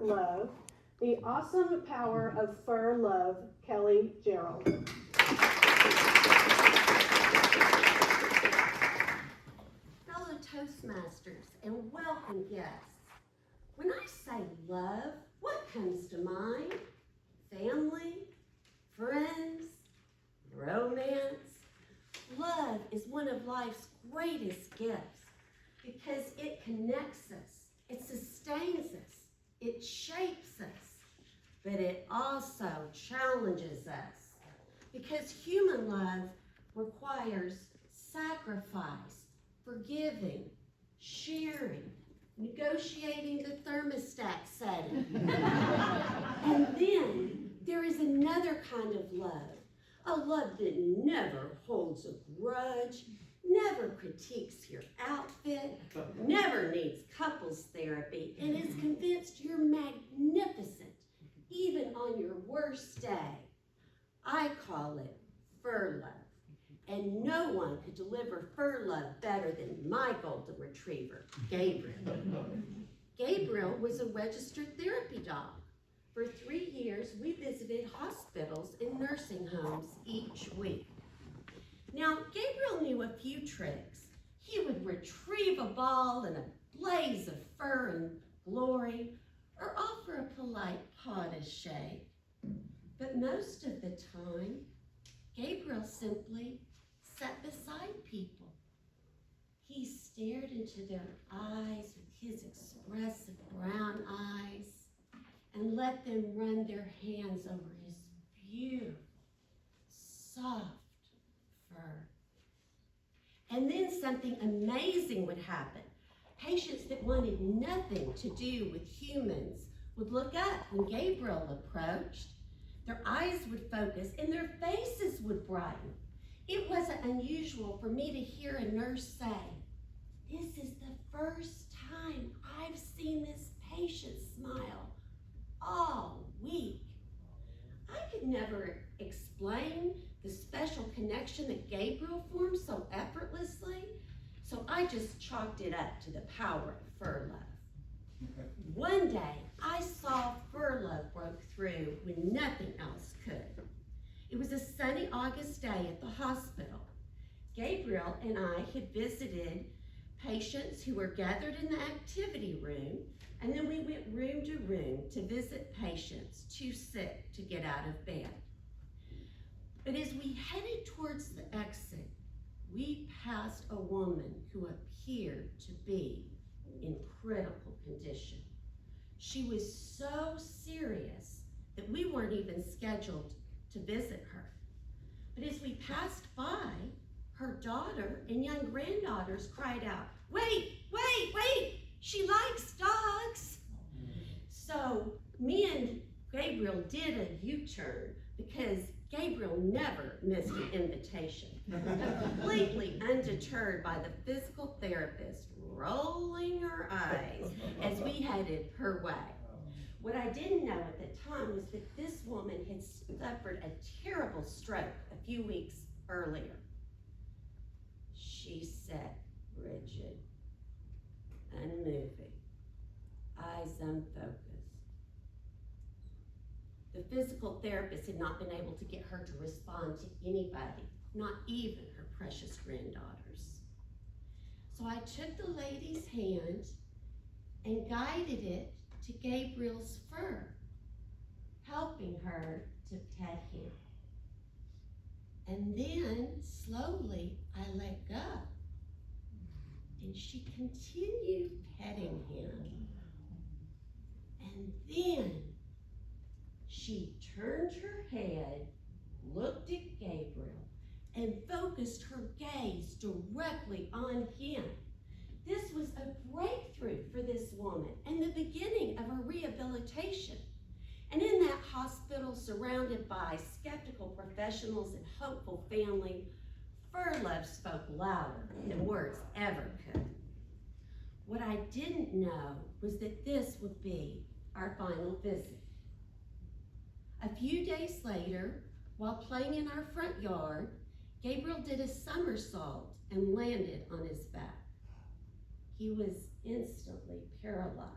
Love, The Awesome Power of Fur Love, Kelly Gerald. Fellow Toastmasters and welcome guests. When I say love, what comes to mind? Family, friends, romance. Love is one of life's greatest gifts because it connects us, it sustains us, it shapes us, but it also challenges us because human love requires sacrifice, forgiving, sharing, negotiating the thermostat setting. And then there is another kind of love, a love that never holds a grudge, never critiques your outfit, never needs couples therapy, and is convinced you're magnificent, even on your worst day. I call it fur love. And no one could deliver fur love better than my golden retriever, Gabriel. Gabriel was a registered therapy dog. For 3 years, we visited hospitals and nursing homes each week. Now, Gabriel knew a few tricks. He would retrieve a ball in a blaze of fur and glory, or offer a polite paw to shake. But most of the time, Gabriel simply sat beside people. He stared into their eyes with his expressive brown eyes and let them run their hands over his beautiful, soft fur. And then something amazing would happen. Patients that wanted nothing to do with humans would look up when Gabriel approached. Their eyes would focus and their faces would brighten. It wasn't unusual for me to hear a nurse say, "This is the first time I've seen this patient smile all week." I could never explain the special connection that Gabriel formed so effortlessly, so I just chalked it up to the power of fur love. One day, I saw fur love broke through when nothing else could. It was a sunny August day at the hospital. Gabriel and I had visited patients who were gathered in the activity room, and then we went room to room to visit patients too sick to get out of bed. But as we headed towards the exit, we passed a woman who appeared to be in critical condition. She was so serious that we weren't even scheduled to visit her. But as we passed by, her daughter and young granddaughters cried out, "Wait, wait, wait, she likes dogs." So me and Gabriel did a U-turn because Gabriel never missed an invitation, completely undeterred by the physical therapist rolling her eyes as we headed her way. What I didn't know at the time was that this woman had suffered a terrible stroke a few weeks earlier. She sat rigid, unmoving, eyes unfocused. The physical therapist had not been able to get her to respond to anybody, not even her precious granddaughters. So I took the lady's hand and guided it to Gabriel's fur, helping her to pet him. And then slowly I let go, and she continued petting him. And then she turned her head, looked at Gabriel, and focused her gaze directly on him. This was a breakthrough for this woman and the beginning of her rehabilitation. And in that hospital, surrounded by skeptical professionals and hopeful family, fur love spoke louder than words ever could. What I didn't know was that this would be our final visit. A few days later, while playing in our front yard, Gabriel did a somersault and landed on his back. He was instantly paralyzed.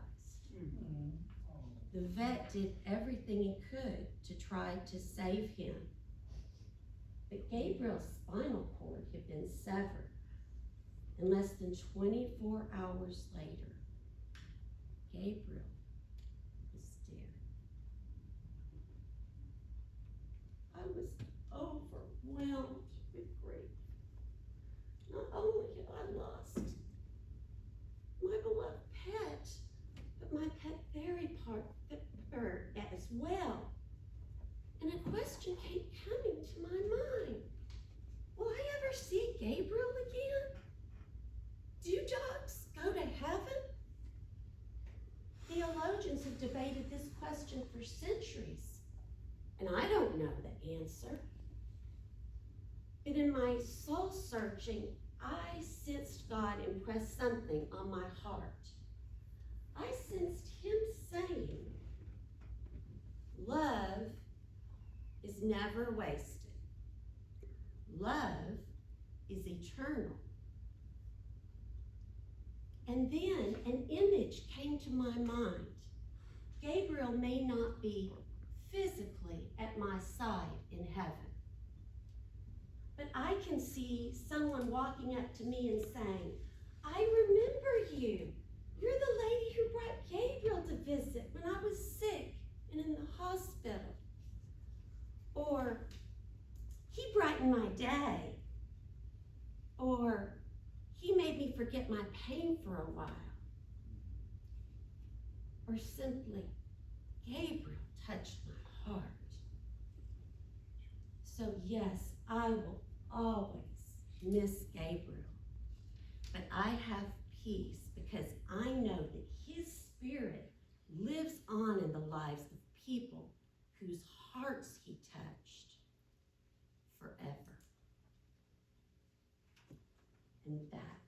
The vet did everything he could to try to save him. But Gabriel's spinal cord had been severed, and less than 24 hours later, Gabriel was dead. I was overwhelmed with grief. Not only had I lost my beloved pet, but my pet fairy bird as well. And a question kept coming to my mind. Will I ever see Gabriel again? Do dogs go to heaven? Theologians have debated this question for centuries, and I don't know the answer. But in my soul searching, I sensed God impress something on my heart. I sensed him saying, love is never wasted. Love is eternal. And then an image came to my mind. Gabriel may not be physically at my side in heaven, but I can see someone walking up to me and saying, I remember you. You're the lady who brought Gabriel to visit when I was sick and in the hospital. Or, he brightened my day. Or, he made me forget my pain for a while. Or simply, Gabriel touched my heart. So yes, I will always miss Gabriel, but I have peace because I know that his spirit lives on in the lives of people whose hearts he touched forever. And that